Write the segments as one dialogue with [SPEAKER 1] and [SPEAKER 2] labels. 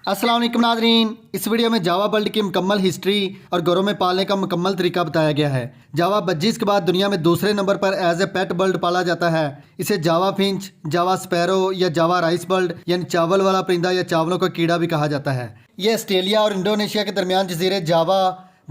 [SPEAKER 1] अस्सलाम वालेकुम नाज़रीन। इस वीडियो में जावा बर्ड की मुकम्मल हिस्ट्री और घरों में पालने का मुकम्मल तरीका बताया गया है। जावा बज्जीज़ के बाद दुनिया में दूसरे नंबर पर एज ए पेट बर्ड पाला जाता है। इसे जावा फिंच, जावा स्पैरो या जावा राइस बर्ड यानी चावल वाला परिंदा या चावलों का कीड़ा भी कहा जाता है। ये ऑस्ट्रेलिया और इंडोनेशिया के दरमियान जजीरे जावा,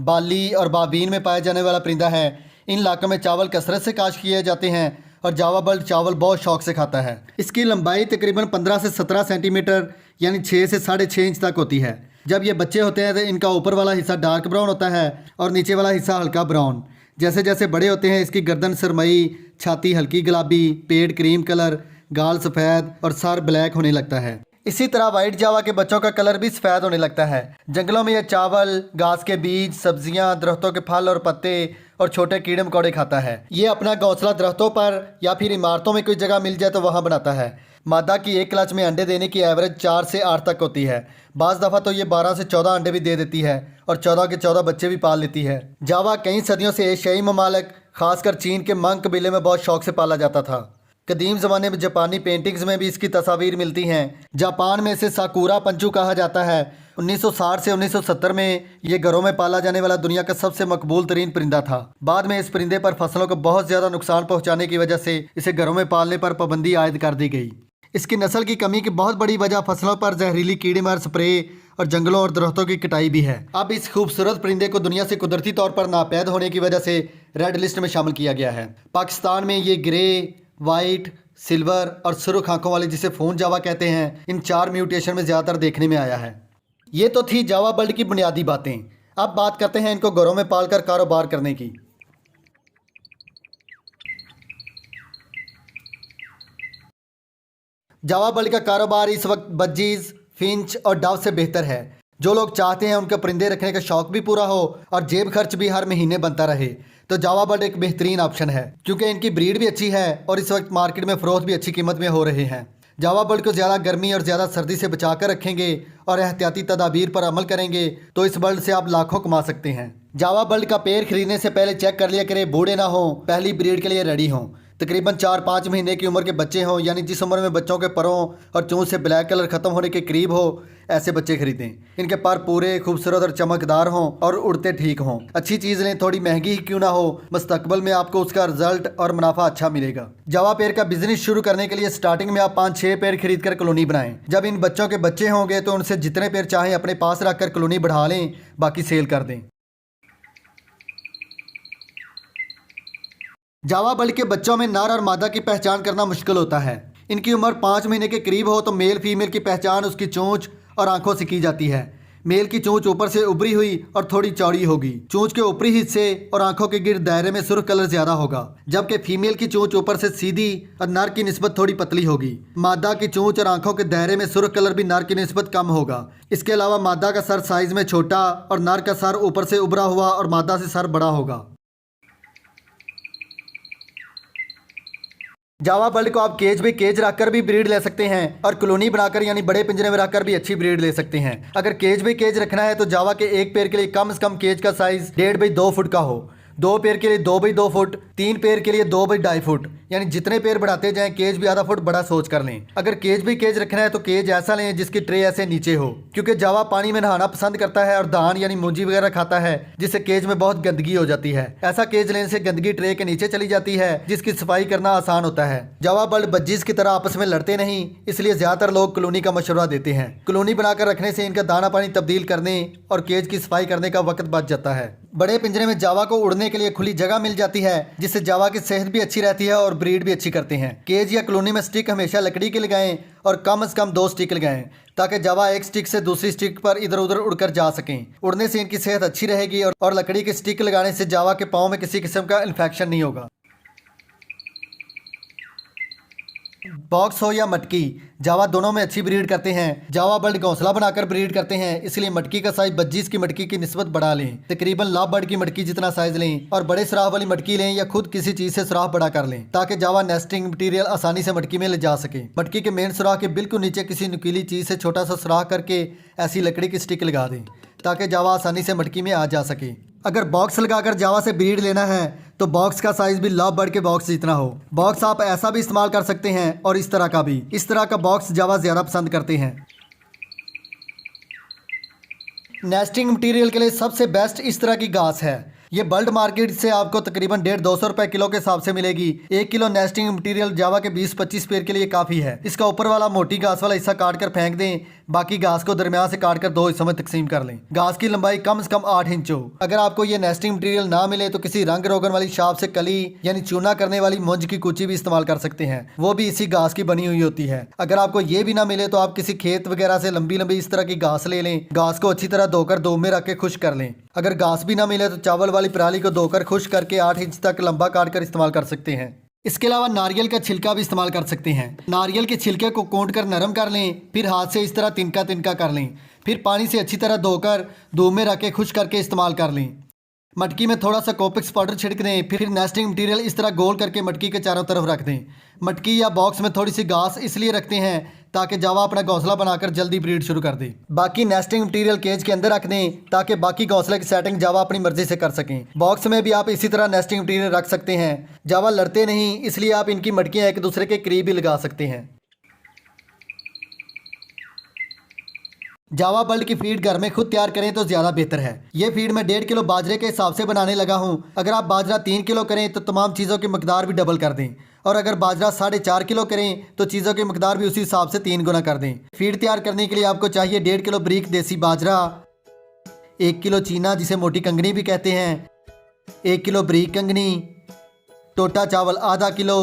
[SPEAKER 1] बाली और बाबीन में पाया जाने वाला परिंदा है। इन इलाकों में चावल कसरत से काश्त किए जाते हैं और जावा बर्ड चावल बहुत शौक से खाता है। इसकी लंबाई तकरीबन 15 से 17 सेंटीमीटर यानी 6 से 6.5 इंच तक होती है। जब ये बच्चे होते हैं तो इनका ऊपर वाला हिस्सा डार्क ब्राउन होता है और नीचे वाला हिस्सा हल्का ब्राउन। जैसे जैसे बड़े होते हैं इसकी गर्दन सरमई, छाती हल्की गुलाबी, पेट क्रीम कलर, गाल सफ़ेद और सर ब्लैक होने लगता है। इसी तरह वाइट जावा के बच्चों का कलर भी सफ़ेद होने लगता है। जंगलों में यह चावल, घास के बीज, सब्जियां, दरख्तों के फल और पत्ते और छोटे कीड़े मकोड़े खाता है। ये अपना घोंसला दरख्तों पर या फिर इमारतों में कोई जगह मिल जाए तो वहाँ बनाता है। मादा की एक क्लच में अंडे देने की एवरेज 4 से 8 तक होती है। बाज़ दफ़ा तो ये 12 से 14 अंडे भी दे देती है और 14 के 14 बच्चे भी पाल लेती है। जावा कई सदियों से एशियाई ममालिक खासकर चीन के मंग कबीले में बहुत शौक से पाला जाता था। कदीम ज़माने में जापानी पेंटिंग्स में भी इसकी तस्वीर मिलती हैं। जापान में इसे साकुरा पंचू कहा जाता है। 1960 से 1970 में ये घरों में पाला जाने वाला दुनिया का सबसे मकबूल तरीन परिंदा था। बाद में इस परिंदे पर फसलों को बहुत ज़्यादा नुकसान पहुंचाने की वजह से इसे घरों में पालने पर पाबंदी आयद कर दी गई। इसकी नस्ल की कमी की बहुत बड़ी वजह फसलों पर जहरीली कीड़े मार स्प्रे और जंगलों और दरख्तों की कटाई भी है। अब इस खूबसूरत परिंदे को दुनिया से कुदरती तौर पर नापैद होने की वजह से रेड लिस्ट में शामिल किया गया है। पाकिस्तान में ये ग्रे, वाइट, सिल्वर और सुर्ख आंखों वाले जिसे फोन जावा कहते हैं, इन 4 म्यूटेशन में ज़्यादातर देखने में आया है। ये तो थी जावा बर्ड की बुनियादी बातें। अब बात करते हैं इनको घरों में पालकर कारोबार करने की। जावा बर्ड का कारोबार इस वक्त बज्जीज, फिंच और डव से बेहतर है। जो लोग चाहते हैं उनके परिंदे रखने का शौक भी पूरा हो और जेब खर्च भी हर महीने बनता रहे तो जावा बर्ड एक बेहतरीन ऑप्शन है, क्योंकि इनकी ब्रीड भी अच्छी है और इस वक्त मार्केट में फ़रोख्त भी अच्छी कीमत में हो रहे हैं। जावा बर्ड को ज़्यादा गर्मी और ज़्यादा सर्दी से बचा कर रखेंगे और एहतियाती तदाबीर पर अमल करेंगे तो इस बर्ड से आप लाखों कमा सकते हैं। जावा बर्ड का पेड़ खरीदने से पहले चेक कर लिया करें बूढ़े ना हों, पहली ब्रीड के लिए रेडी हों, तकरीबन 4-5 महीने की उम्र के बच्चे हों, यानी जिस उम्र में बच्चों के परों और चोंच से ब्लैक कलर ख़त्म होने के करीब हो, ऐसे बच्चे खरीदें। इनके पर पूरे खूबसूरत और चमकदार हों और उड़ते ठीक हों। अच्छी चीज़ लें, थोड़ी महंगी ही क्यों ना हो, मुस्तकबल में आपको उसका रिजल्ट और मुनाफा अच्छा मिलेगा। जावा पेड़ का बिजनेस शुरू करने के लिए स्टार्टिंग में आप 5-6 पेड़ खरीद कर कॉलोनी बनाएं। जब इन बच्चों के बच्चे होंगे तो उनसे जितने पेड़ चाहें अपने पास रख कर कॉलोनी बढ़ा लें, बाकी सेल कर दें। जावा बर्ड के बच्चों में नर और मादा की पहचान करना मुश्किल होता है। इनकी उम्र 5 महीने के करीब हो तो मेल फीमेल की पहचान उसकी चोंच और आंखों से की जाती है। मेल की चोंच ऊपर से उभरी हुई और थोड़ी चौड़ी होगी। चोंच के ऊपरी हिस्से और आंखों के गिर्द दायरे में सुर्ख कलर ज्यादा होगा, जबकि फीमेल की चोंच ऊपर से सीधी और नर की निस्बत थोड़ी पतली होगी। मादा की चोंच और आंखों के दायरे में सुर्ख कलर भी नर की निस्बत कम होगा। इसके अलावा मादा का सर साइज में छोटा और नर का सर ऊपर से उभरा हुआ और मादा से सर बड़ा होगा। जावा बर्ड को आप केज में केज रखकर भी ब्रीड ले सकते हैं और कॉलोनी बनाकर यानी बड़े पिंजरे में रखकर भी अच्छी ब्रीड ले सकते हैं। अगर केज में केज रखना है तो जावा के एक पेड़ के लिए कम से कम केज का साइज 1.5 बाई 2 फुट का हो, 2 पेड़ के लिए 2 बाई 2 फुट, 3 पेड़ के लिए 2 बाई 2.5 फुट, यानी जितने पेड़ बढ़ाते जाएं केज भी आधा फुट बड़ा सोच कर लें। अगर केज भी केज रखना है तो केज ऐसा लें जिसकी ट्रे ऐसे नीचे हो, क्योंकि जावा पानी में नहाना पसंद करता है और धान यानी मूंजी वगैरह खाता है, जिससे केज में बहुत गंदगी हो जाती है। ऐसा केज लेने से गंदगी ट्रे के नीचे चली जाती है, जिसकी सफाई करना आसान होता है। जावा बर्ड बज्जीज की तरह आपस में लड़ते नहीं, इसलिए ज्यादातर लोग कॉलोनी का मशवरा देते हैं। कॉलोनी बनाकर रखने से इनका दाना पानी तब्दील करने और केज की सफाई करने का वक्त बच जाता है। बड़े पिंजरे में जावा को उड़ने के लिए खुली जगह मिल जाती है, जिससे जावा की सेहत भी अच्छी रहती है और ब्रीड भी अच्छी करते हैं। केज या कॉलोनी में स्टिक हमेशा लकड़ी के लगाएं और कम से कम 2 स्टिक लगाएं, ताकि जावा एक स्टिक से दूसरी स्टिक पर इधर उधर उड़कर जा सकें। उड़ने से इनकी सेहत अच्छी रहेगी और लकड़ी के स्टिक लगाने से जावा के पाँव में किसी किस्म का इन्फेक्शन नहीं होगा। बॉक्स हो या मटकी, जावा दोनों में अच्छी ब्रीड करते हैं। जावा बर्ड घोंसला बनाकर ब्रीड करते हैं, इसलिए मटकी का साइज बज्जीज की मटकी की निस्बत बढ़ा लें। तकरीबन लाभ बर्ड की मटकी जितना साइज लें और बड़े सुराख वाली मटकी लें या खुद किसी चीज से सुराख बड़ा कर लें, ताकि जावा नेस्टिंग मटीरियल आसानी से मटकी में ले जा सके। मटकी के मेन सुराख के बिल्कुल नीचे किसी नुकीली चीज से छोटा सा सुराख करके ऐसी लकड़ी की स्टिक लगा दें, ताकि जावा आसानी से मटकी में आ जा सके। अगर बॉक्स लगाकर जावा से ब्रीड लेना है तो बॉक्स का साइज भी लव बर्ड के बॉक्स जितना हो। बॉक्स आप ऐसा भी इस्तेमाल कर सकते हैं और इस तरह का भी। इस तरह का बॉक्स जावा ज़्यादा पसंद करते हैं। नेस्टिंग मटेरियल के लिए सबसे बेस्ट इस तरह की घास है। ये बल्ड मार्केट से आपको तकरीबन 150-200 रुपए किलो के हिसाब से मिलेगी। 1 किलो नेस्टिंग मटेरियल जावा के 20-25 पेड़ के लिए काफ़ी है। इसका ऊपर वाला मोटी घास वाला हिस्सा काट कर फेंक दें, बाकी घास को दरमियान से काट कर 2 हिस्सों में तकसीम कर लें। घास की लंबाई कम से कम 8 इंच हो। अगर आपको ये नेस्टिंग मटेरियल ना मिले तो किसी रंग रोगन वाली शाप से कली यानी चूना करने वाली मुंज की कुची भी इस्तेमाल कर सकते हैं, वो भी इसी घास की बनी हुई होती है। अगर आपको ये भी ना मिले तो आप किसी खेत वगैरह से लंबी लंबी इस तरह की घास ले लें, घास को अच्छी तरह धोकर धूप में रख के खुश कर लें। अगर घास भी ना मिले तो चावल वाली पराली को धोकर खुश करके 8 इंच तक लंबा काट कर इस्तेमाल कर सकते हैं। इसके अलावा नारियल का छिलका भी इस्तेमाल कर सकते हैं। नारियल के छिलके को कूट कर नरम कर लें, फिर हाथ से इस तरह तिनका तिनका कर लें, फिर पानी से अच्छी तरह धोकर धूप में रख के खुश करके इस्तेमाल कर लें। मटकी में थोड़ा सा कोपिक्स पाउडर छिड़क दें, फिर नेस्टिंग मटेरियल इस तरह गोल करके मटकी के चारों तरफ रख दें। मटकी या बॉक्स में थोड़ी सी घास इसलिए रखते हैं ताकि जावा अपना घोंसला बनाकर जल्दी ब्रीड शुरू कर दे। बाकी नेस्टिंग मटेरियल केज के अंदर रख दें ताकि बाकी घोंसले की सेटिंग जावा अपनी मर्जी से कर सकें। बॉक्स में भी आप इसी तरह नेस्टिंग मटेरियल रख सकते हैं। जावा लड़ते नहीं, इसलिए आप इनकी मटकियाँ एक दूसरे के करीब भी लगा सकते हैं। जावा बल्ड की फीड घर में खुद तैयार करें तो ज़्यादा बेहतर है। ये फीड मैं 1.5 किलो बाजरे के हिसाब से बनाने लगा हूँ। अगर आप बाजरा 3 किलो करें तो तमाम चीज़ों की मकदार भी डबल कर दें, और अगर बाजरा 4.5 किलो करें तो चीज़ों की मकदार भी उसी हिसाब से 3 गुना कर दें। फीड तैयार करने के लिए आपको चाहिए 1.5 किलो बारीक देसी बाजरा, 1 किलो चीना जिसे मोटी कंगनी भी कहते हैं, 1 किलो बारीक कंगनी, टोटा चावल आधा किलो।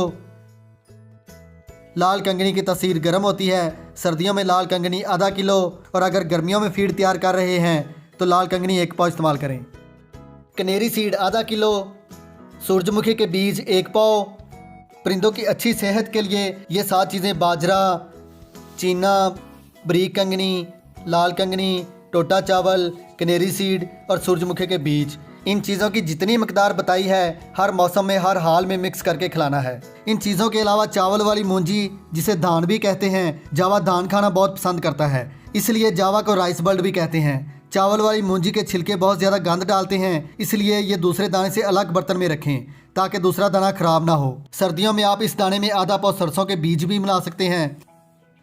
[SPEAKER 1] लाल कंगनी की तासीर गर्म होती है, सर्दियों में लाल कंगनी आधा किलो, और अगर गर्मियों में फीड तैयार कर रहे हैं तो लाल कंगनी 1 पाव इस्तेमाल करें। कनेरी सीड आधा किलो, सूरजमुखी के बीज 1 पाव। परिंदों की अच्छी सेहत के लिए ये 7 चीज़ें बाजरा, चीना, बारीक कंगनी, लाल कंगनी, टोटा चावल, कनेरी सीड और सूरजमुखी के बीज, इन चीज़ों की जितनी मकदार बताई है हर मौसम में हर हाल में मिक्स करके खिलाना है। इन चीज़ों के अलावा चावल वाली मूंजी जिसे धान भी कहते हैं, जावा धान खाना बहुत पसंद करता है, इसलिए जावा को राइस बल्ड भी कहते हैं। चावल वाली मूंजी के छिलके बहुत ज़्यादा गंद डालते हैं, इसलिए ये दूसरे दाने से अलग बर्तन में रखें ताकि दूसरा दाना खराब ना हो। सर्दियों में आप इस दाने में आधा पाव सरसों के बीज भी मिला सकते हैं।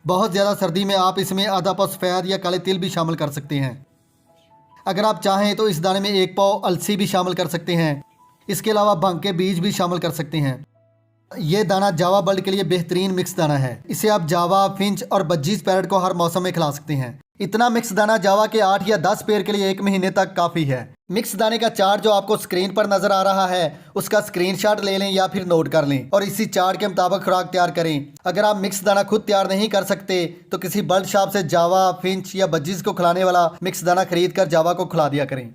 [SPEAKER 1] बहुत ज़्यादा सर्दी में आप इसमें आधा पाव सफ़ेद या काले तिल भी शामिल कर सकते हैं। अगर आप चाहें तो इस दाने में 1 पाव अलसी भी शामिल कर सकते हैं। इसके अलावा भंग के बीज भी शामिल कर सकते हैं। ये दाना जावा बल्ड के लिए बेहतरीन मिक्स दाना है। इसे आप जावा, फिंच और बज्जीज पैरट को हर मौसम में खिला सकते हैं। इतना मिक्स दाना जावा के 8 या 10 पेड़ के लिए 1 महीने तक काफ़ी है। मिक्स दाने का चार्ट जो आपको स्क्रीन पर नजर आ रहा है उसका स्क्रीनशॉट ले लें या फिर नोट कर लें और इसी चार्ट के मुताबिक खुराक तैयार करें। अगर आप मिक्स दाना खुद तैयार नहीं कर सकते तो किसी बल्ड शॉप से जावा, फिंच या बज्जीज को खिलाने वाला मिक्स दाना खरीद कर जावा को खिला दिया करें।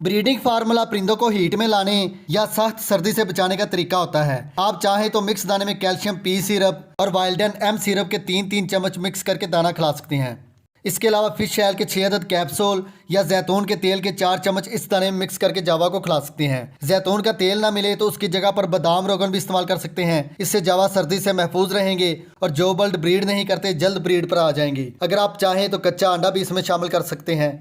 [SPEAKER 1] ब्रीडिंग फार्मूला परिंदों को हीट में लाने या सख्त सर्दी से बचाने का तरीका होता है। आप चाहें तो मिक्स दाने में कैल्शियम पी सिरप और वाइल्डन एम सिरप के 3-3 चम्मच मिक्स करके दाना खिला सकते हैं। इसके अलावा फिश ऑयल के 6 अदद कैप्सूल या जैतून के तेल के 4 चम्मच इस दाने में मिक्स करके जावा को खिला सकते हैं। जैतून का तेल ना मिले तो उसकी जगह पर बादाम रोगन भी इस्तेमाल कर सकते हैं। इससे जावा सर्दी से महफूज रहेंगे और जो बल्ड ब्रीड नहीं करते जल्द ब्रीड पर आ जाएंगे। अगर आप चाहें तो कच्चा अंडा भी इसमें शामिल कर सकते हैं।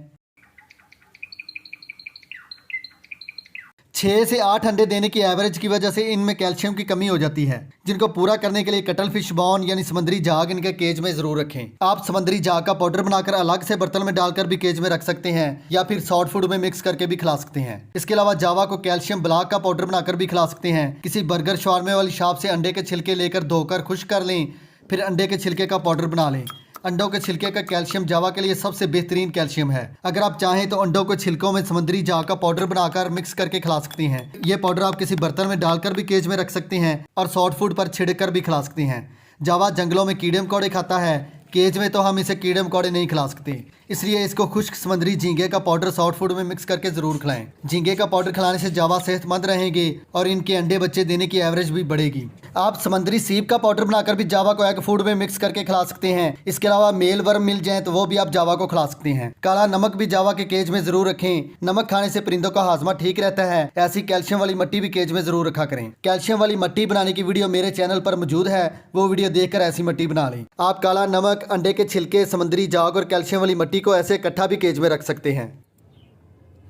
[SPEAKER 1] 6 से 8 अंडे देने की एवरेज की वजह से इनमें कैल्शियम की कमी हो जाती है, जिनको पूरा करने के लिए कटल फिश बॉन यानी समुद्री झाग इनके केज में जरूर रखें। आप समुद्री झाग का पाउडर बनाकर अलग से बर्तन में डालकर भी केज में रख सकते हैं या फिर सॉफ्ट फूड में मिक्स करके भी खिला सकते हैं। इसके अलावा जावा को कैल्शियम ब्लॉक का पाउडर बनाकर भी खिला सकते हैं। किसी बर्गर शवारमे वाली शॉप से अंडे के छिलके लेकर धोकर खुश्क कर लें, फिर अंडे के छिलके का पाउडर बना लें। अंडों के छिलके का कैल्शियम जावा के लिए सबसे बेहतरीन कैल्शियम है। अगर आप चाहें तो अंडों के छिलकों में समुद्री झाग का पाउडर बनाकर मिक्स करके खिला सकते हैं। ये पाउडर आप किसी बर्तन में डालकर भी केज में रख सकते हैं और सॉफ्ट फूड पर छिड़क कर भी खिला सकते हैं। जावा जंगलों में कीड़े मकोड़े खाता है, केज में तो हम इसे कीड़े मकोड़े नहीं खिला सकते, इसलिए इसको खुश्क समुद्री झींगे का पाउडर सॉफ्ट फूड में मिक्स करके जरूर खिलाएं। झींगे का पाउडर खिलाने से जावा सेहतमंद रहेंगे और इनके अंडे बच्चे देने की एवरेज भी बढ़ेगी। आप समुद्री सीप का पाउडर बनाकर भी जावा को एग फूड में मिक्स करके खिला सकते हैं। इसके अलावा मेल वर्म मिल जाए तो वो भी आप जावा को खिला सकते हैं। काला नमक भी जावा के केज में जरूर रखें। नमक खाने से परिंदों का हाजमा ठीक रहता है। ऐसी कैल्शियम वाली मिट्टी भी केज में जरूर रखा करें। कैल्शियम वाली मिट्टी बनाने की वीडियो मेरे चैनल पर मौजूद है, वो वीडियो देखकर ऐसी मिट्टी बना लें। आप काला नमक, अंडे के छिलके, समुद्री झाग और कैल्शियम वाली मिट्टी को ऐसे इकट्ठा भी केज में रख सकते हैं।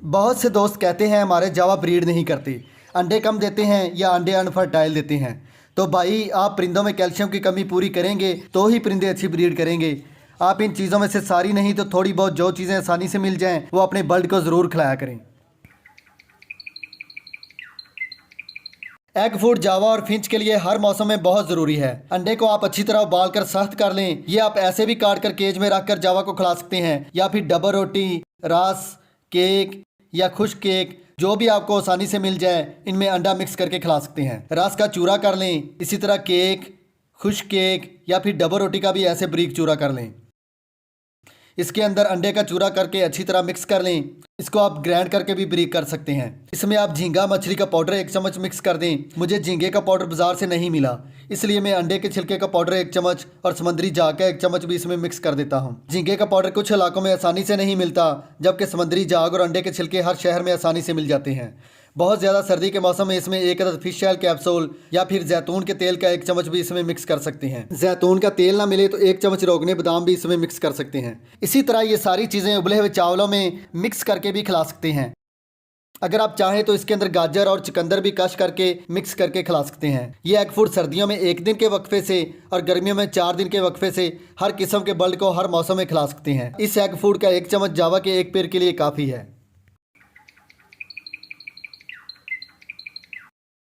[SPEAKER 1] बहुत से दोस्त कहते हैं हमारे जावा ब्रीड नहीं करते, अंडे कम देते हैं या अंडे अनफर्टाइल देते हैं। तो भाई आप परिंदों में कैल्शियम की कमी पूरी करेंगे तो ही परिंदे अच्छी ब्रीड करेंगे। आप इन चीज़ों में से सारी नहीं तो थोड़ी बहुत जो चीज़ें आसानी से मिल जाएं वो अपने बर्ड को ज़रूर खिलाया करें। एग फूड जावा और फिंच के लिए हर मौसम में बहुत ज़रूरी है। अंडे को आप अच्छी तरह उबाल कर सख्त कर लें। ये आप ऐसे भी काट कर केज में रखकर जावा को खिला सकते हैं या फिर डबल रोटी, रस, केक या खुश्क केक जो भी आपको आसानी से मिल जाए इनमें अंडा मिक्स करके खिला सकते हैं। रस का चूरा कर लें। इसी तरह केक, खुश्क केक या फिर डबल रोटी का भी ऐसे बारीक चूरा कर लें। इसके अंदर अंडे का चूरा करके अच्छी तरह मिक्स कर लें। इसको आप ग्राइंड करके भी बारीक कर सकते हैं। इसमें आप झींगा मछली का पाउडर 1 चम्मच मिक्स कर दें। मुझे झींगे का पाउडर बाजार से नहीं मिला, इसलिए मैं अंडे के छिलके का पाउडर 1 चम्मच और समुद्री झाग का 1 चम्मच भी इसमें मिक्स कर देता हूँ। झींगे का पाउडर कुछ इलाकों में आसानी से नहीं मिलता, जबकि समुद्री झाग और अंडे के छिलके हर शहर में आसानी से मिल जाते हैं। बहुत ज़्यादा सर्दी के मौसम में इसमें 1 अदद फिश ऑयल कैप्सूल या फिर जैतून के तेल का 1 चम्मच भी इसमें मिक्स कर सकते हैं। जैतून का तेल ना मिले तो 1 चम्मच रोगने बादाम भी इसमें मिक्स कर सकते हैं। इसी तरह ये सारी चीज़ें उबले हुए चावलों में मिक्स करके भी खिला सकते हैं। अगर आप चाहें तो इसके अंदर गाजर और चुकंदर भी कश करके मिक्स करके खिला सकते हैं। ये एग फूड सर्दियों में 1 दिन के वक्फे से और गर्मियों में 4 दिन के वक्फे से हर किस्म के बर्ड को हर मौसम में खिला सकते हैं। इस एग फूड का 1 चम्मच जावा के 1 पेड़ के लिए काफ़ी है।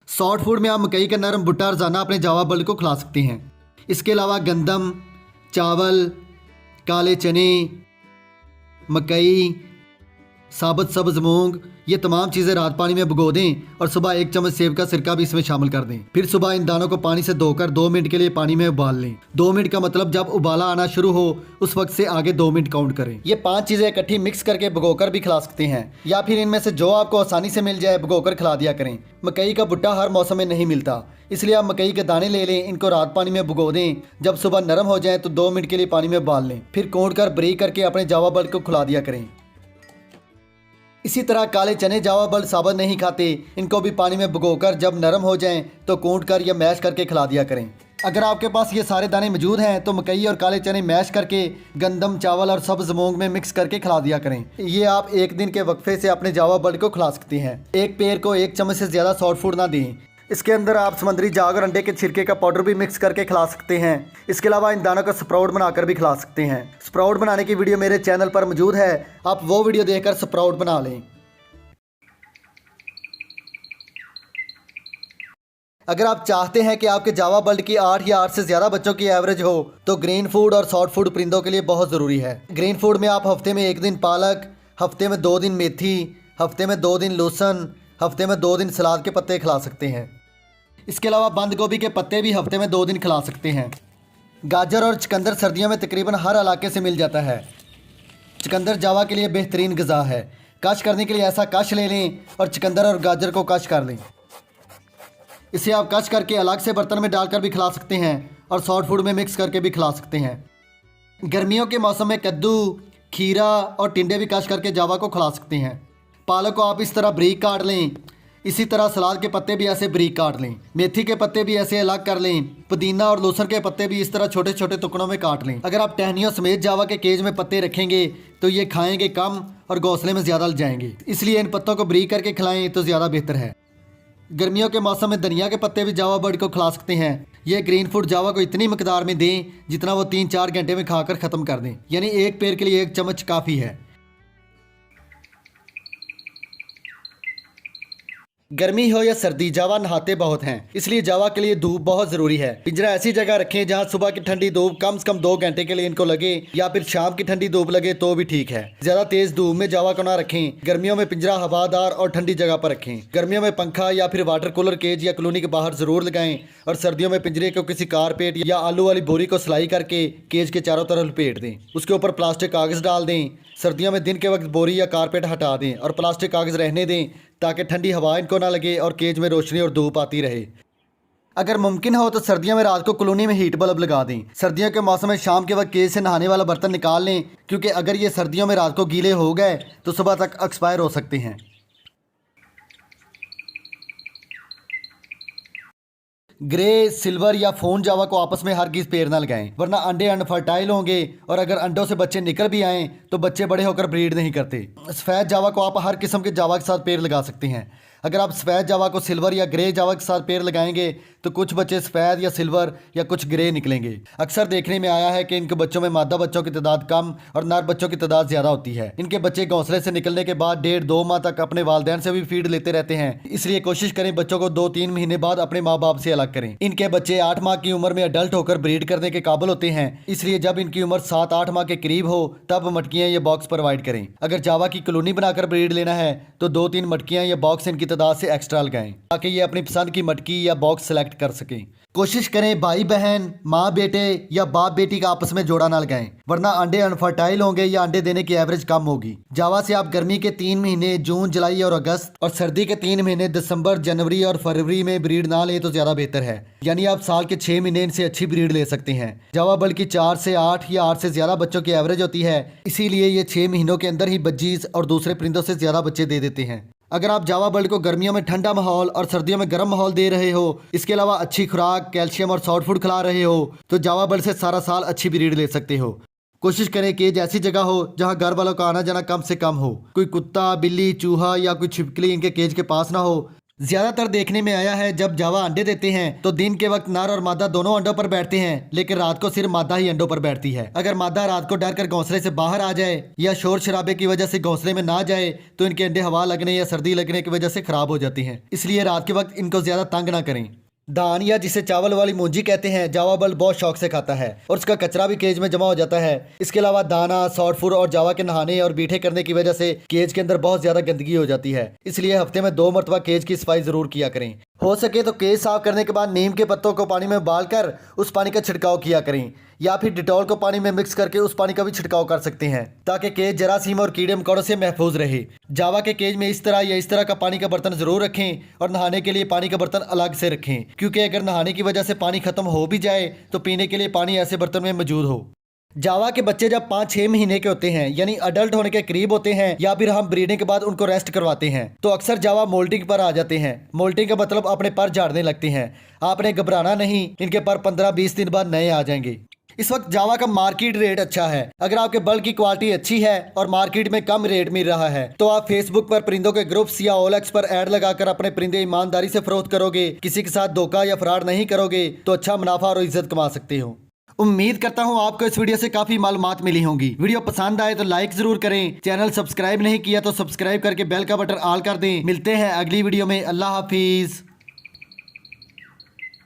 [SPEAKER 1] सॉफ्ट फूड में आप मकई का नरम भुट्टा रोजाना अपने जावा बर्ड को खिला सकते हैं। इसके अलावा गंदम, चावल, काले चने, मकई, साबुत सब्ज मूंग ये तमाम चीज़ें रात पानी में भिगो दें और सुबह 1 चम्मच सेब का सिरका भी इसमें शामिल कर दें। फिर सुबह इन दानों को पानी से धोकर 2 मिनट के लिए पानी में उबाल लें। 2 मिनट का मतलब जब उबाला आना शुरू हो उस वक्त से आगे 2 मिनट काउंट करें। ये 5 चीज़ें इकट्ठी मिक्स करके भिगोकर भी खिला सकते हैं या फिर इनमें से जो आपको आसानी से मिल जाए भिगोकर खिला दिया करें। मकई का भुट्टा हर मौसम में नहीं मिलता, इसलिए आप मकई के दाने ले लें, इनको रात पानी में भिगो दें। जब सुबह नरम हो जाए तो 2 मिनट के लिए पानी में उबाल लें। फिर कूट कर बारीक करके अपने जावा बर्ड को खिला दिया करें। इसी तरह काले चने जावा बर्ड साबुत नहीं खाते, इनको भी पानी में भिगोकर जब नरम हो जाएं तो कूट कर या मैश करके खिला दिया करें। अगर आपके पास ये सारे दाने मौजूद हैं तो मकई और काले चने मैश करके गंदम, चावल और सब्ज मूंग में मिक्स करके खिला दिया करें। ये आप 1 दिन के वक्फे से अपने जावा बर्ड को खिला सकते हैं। एक पेड़ को 1 चम्मच से ज़्यादा सॉफ्ट फूड ना दें। इसके अंदर आप समुद्री झाग और अंडे के छिलके का पाउडर भी मिक्स करके खिला सकते हैं। इसके अलावा इन दानों का स्प्राउट बनाकर भी खिला सकते हैं। स्प्राउट बनाने की वीडियो मेरे चैनल पर मौजूद है, आप वो वीडियो देखकर स्प्राउट बना लें। अगर आप चाहते हैं कि आपके जावा बर्ड की 8 या 8 से ज़्यादा बच्चों की एवरेज हो तो ग्रीन फूड और सॉफ्ट फूड परिंदों के लिए बहुत ज़रूरी है। ग्रीन फूड में आप हफ्ते में 1 दिन पालक, हफ्ते में 2 दिन मेथी, हफ्ते में 2 दिन लहसुन, हफ्ते में 2 दिन सलाद के पत्ते खिला सकते हैं। इसके अलावा बंद गोभी के पत्ते भी हफ्ते में 2 दिन खिला सकते हैं। गाजर और चुकंदर सर्दियों में तकरीबन हर इलाके से मिल जाता है। चुकंदर जावा के लिए बेहतरीन ग़िज़ा है। कश करने के लिए ऐसा कश ले लें और चुकंदर और गाजर को कश कर लें। इसे आप कश करके अलग से बर्तन में डालकर भी खिला सकते हैं और सॉफ्ट फूड में मिक्स करके भी खिला सकते हैं। गर्मियों के मौसम में कद्दू, खीरा और टिंडे भी कश करके जावा को खिला सकते हैं। पालक को आप इस तरह बारीक काट लें। इसी तरह सलाद के पत्ते भी ऐसे बारीक काट लें। मेथी के पत्ते भी ऐसे अलग कर लें। पुदीना और लहसुन के पत्ते भी इस तरह छोटे छोटे टुकड़ों में काट लें। अगर आप टहनियों समेत जावा के केज में पत्ते रखेंगे तो ये खाएंगे कम और घोंसले में ज़्यादा जाएंगे, इसलिए इन पत्तों को बारीक करके खिलाएं तो ज़्यादा बेहतर है। गर्मियों के मौसम में धनिया के पत्ते भी जावा बर्ड को खिला सकते हैं। ये ग्रीन फूड जावा को इतनी मकदार में दें जितना वो 3-4 घंटे में खाकर ख़त्म कर दें, यानी एक पेड़ के लिए 1 चम्मच काफ़ी है। गर्मी हो या सर्दी जावा नहाते बहुत हैं, इसलिए जावा के लिए धूप बहुत ज़रूरी है। पिंजरा ऐसी जगह रखें जहां सुबह की ठंडी धूप कम से कम 2 घंटे के लिए इनको लगे या फिर शाम की ठंडी धूप लगे तो भी ठीक है। ज़्यादा तेज़ धूप में जावा को ना रखें। गर्मियों में पिंजरा हवादार और ठंडी जगह पर रखें। गर्मियों में पंखा या फिर वाटर कूलर केज या कॉलोनी के बाहर ज़रूर लगाएं और सर्दियों में पिंजरे को किसी कारपेट या आलू वाली बोरी को सिलाई करके केज के चारों तरफ लपेट दें। उसके ऊपर प्लास्टिक कागज़ डाल दें। सर्दियों में दिन के वक्त बोरी या कारपेट हटा दें और प्लास्टिक कागज़ रहने दें ताकि ठंडी हवा इनको ना लगे और केज में रोशनी और धूप आती रहे। अगर मुमकिन हो तो सर्दियों में रात को कॉलोनी में हीट बल्ब लगा दें। सर्दियों के मौसम में शाम के वक्त केज से नहाने वाला बर्तन निकाल लें, क्योंकि अगर ये सर्दियों में रात को गीले हो गए तो सुबह तक एक्सपायर हो सकते हैं। ग्रे, सिल्वर या फोन जावा को आपस में हरगिज़ पेड़ ना लगाएं, वरना अंडे अनफर्टाइल होंगे और अगर अंडों से बच्चे निकल भी आएँ तो बच्चे बड़े होकर ब्रीड नहीं करते। सफ़ेद जावा को आप हर किस्म के जावा के साथ पेड़ लगा सकते हैं। अगर आप सफ़ेद जावा को सिल्वर या ग्रे जावा के साथ पेयर लगाएंगे तो कुछ बच्चे सफ़ेद या सिल्वर या कुछ ग्रे निकलेंगे। अक्सर देखने में आया है कि इनके बच्चों में मादा बच्चों की तादाद कम और नर बच्चों की तादाद ज़्यादा होती है। इनके बच्चे घोंसले से निकलने के बाद 1.5-2 माह तक अपने वालिदैन से भी फीड लेते रहते हैं, इसलिए कोशिश करें बच्चों को 2-3 महीने बाद अपने माँ बाप से अलग करें। इनके बच्चे 8 माह की उम्र में अडल्ट होकर ब्रीड करने के काबिल होते हैं, इसलिए जब इनकी उम्र 7-8 माह के करीब हो तब मटकियाँ या बॉक्स प्रोवाइड करें। अगर जावा की कॉलोनी बनाकर ब्रीड लेना है तो 2-3 मटकियाँ या बॉक्स इनकी तादाद से एक्स्ट्रा लगाएं ताकि ये अपनी पसंद की मटकी या बॉक्स सेलेक्ट कर सकें। कोशिश करें भाई बहन, माँ बेटे या बाप बेटी का आपस में जोड़ा ना लगाएं, वरना अंडे अनफर्टाइल होंगे या अंडे देने की एवरेज कम होगी। जावा से आप गर्मी के 3 महीने जून, जुलाई और अगस्त और सर्दी के 3 महीने दिसंबर, जनवरी और फरवरी में ब्रीड ना लें तो ज़्यादा बेहतर है, यानी आप साल के 6 महीने इनसे अच्छी ब्रीड ले सकते हैं। जावा बल्कि 4 से 8 या 8 से ज़्यादा बच्चों की एवरेज होती है, इसीलिए ये 6 महीनों के अंदर ही बज्जीज और दूसरे परिंदों से ज़्यादा बच्चे दे देते हैं। अगर आप जावा बर्ड को गर्मियों में ठंडा माहौल और सर्दियों में गर्म माहौल दे रहे हो, इसके अलावा अच्छी खुराक, कैल्शियम और सॉफ्ट फूड खिला रहे हो, तो जावा बर्ड से सारा साल अच्छी ब्रीड ले सकते हो। कोशिश करें कि ऐसी जगह हो जहां घर वालों का आना जाना कम से कम हो, कोई कुत्ता, बिल्ली, चूहा या कोई छिपकली इनके केज के पास ना हो। ज्यादातर देखने में आया है जब जावा अंडे देते हैं तो दिन के वक्त नर और मादा दोनों अंडों पर बैठते हैं, लेकिन रात को सिर्फ मादा ही अंडों पर बैठती है। अगर मादा रात को डर कर घोंसले से बाहर आ जाए या शोर शराबे की वजह से घोंसले में ना जाए तो इनके अंडे हवा लगने या सर्दी लगने की वजह से खराब हो जाते हैं, इसलिए रात के वक्त इनको ज्यादा तंग ना करें। धान या जिसे चावल वाली मूंजी कहते हैं, जावा बल्ब बहुत शौक से खाता है और उसका कचरा भी केज में जमा हो जाता है। इसके अलावा दाना, सॉफ्ट फूड और जावा के नहाने और बीठे करने की वजह से केज के अंदर बहुत ज्यादा गंदगी हो जाती है, इसलिए हफ्ते में 2 मरतबा केज की सफाई जरूर किया करें। हो सके तो केज साफ करने के बाद नीम के पत्तों को पानी में उबाल कर उस पानी का छिड़काव किया करें, या फिर डिटॉल को पानी में मिक्स करके उस पानी का भी छिड़काव कर सकते हैं ताकि केज जरासीम और कीड़े मकोड़ों से महफूज रहे। जावा के केज में इस तरह या इस तरह का पानी का बर्तन जरूर रखें और नहाने के लिए पानी का बर्तन अलग से रखें, क्योंकि अगर नहाने की वजह से पानी खत्म हो भी जाए तो पीने के लिए पानी ऐसे बर्तन में मौजूद हो। जावा के बच्चे जब 5-6 महीने के होते हैं, यानी अडल्ट होने के करीब होते हैं, या फिर हम ब्रीडिंग के बाद उनको रेस्ट करवाते हैं, तो अक्सर जावा मोल्टिंग पर आ जाते हैं। मोल्टिंग का मतलब अपने पर झाड़ने लगते हैं। आपने घबराना नहीं, इनके पर 15-20 दिन बाद नए आ जाएंगे। इस वक्त जावा का मार्केट रेट अच्छा है। अगर आपके बल्ब की क्वालिटी अच्छी है और मार्केट में कम रेट मिल रहा है तो आप फेसबुक पर परिंदों के ग्रुप्स या ओएलएक्स पर ऐड लगाकर अपने परिंदे ईमानदारी से फरोख्त करोगे, किसी के साथ धोखा या फ्रॉड नहीं करोगे, तो अच्छा मुनाफा और इज्जत कमा सकते हो। उम्मीद करता हूँ आपको इस वीडियो से काफी मालूमात मिली होंगी। वीडियो पसंद आए तो लाइक जरूर करें, चैनल सब्सक्राइब नहीं किया तो सब्सक्राइब करके बेल का बटन ऑल कर दें। मिलते हैं अगली वीडियो में। अल्लाह हाफिज।